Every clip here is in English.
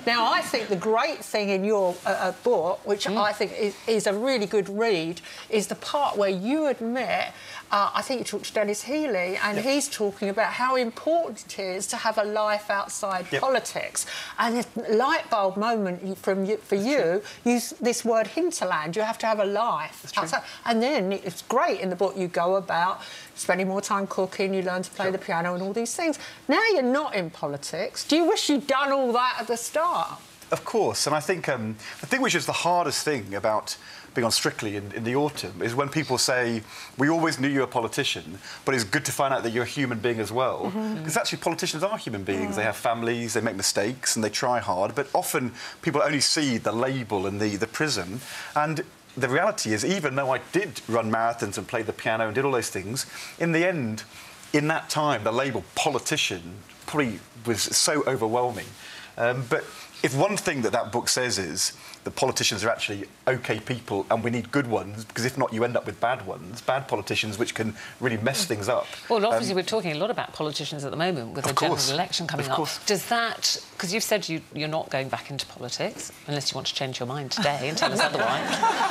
Now, I think the great thing in your book, which I think is a really good read, is the part where you admit, I think you talked to Dennis Healy, and he's talking about how important it is to have a life outside politics. And a light bulb moment for you, use this word hinterland. You have to have a life outside. And then it's great in the book, you go about spending more time cooking, you learn to play the piano and all these things. Now you're not in politics. Do you wish you'd done all that at the start? Of course, and I think the thing which is the hardest thing about being on Strictly in the autumn is when people say, we always knew you were a politician, but it's good to find out that you're a human being as well. Because actually politicians are human beings. They have families, they make mistakes, and they try hard, but often people only see the label and the prism. And the reality is, even though I did run marathons and play the piano and did all those things, in the end, in that time, the label politician probably was so overwhelming. But if one thing that book says is that politicians are actually OK people and we need good ones, because if not, you end up with bad ones, bad politicians, which can really mess things up. Well, obviously, we're talking a lot about politicians at the moment with the general election coming up. Does that... Because you've said you're not going back into politics, unless you want to change your mind today and tell us otherwise.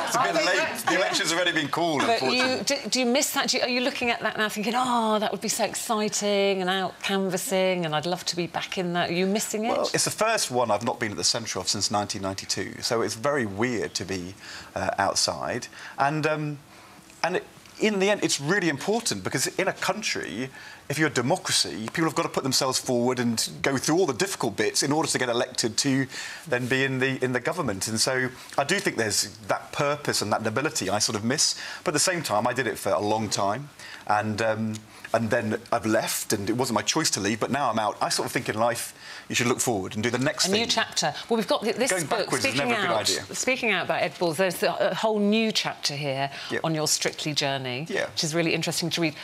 It's a bit late. The election's already been called, but unfortunately. Do you miss that? Are you looking at that now thinking, oh, that would be so exciting and out canvassing and I'd love to be back in that? Are you missing it? Well, it's the first one I've not been at the centre of since 1992, so it's very weird to be outside. And in the end, it's really important because in a country, if you're a democracy, people have got to put themselves forward and go through all the difficult bits in order to get elected to then be in the government. And so I do think there's that purpose and that nobility I sort of miss. But at the same time, I did it for a long time, and then I've left, and it wasn't my choice to leave. But now I'm out. I sort of think in life you should look forward and do the next thing. A new chapter. Well, we've got this Going book. backwards is never a good idea. Speaking out about Ed Balls, there's a whole new chapter here on your Strictly journey, which is really interesting to read.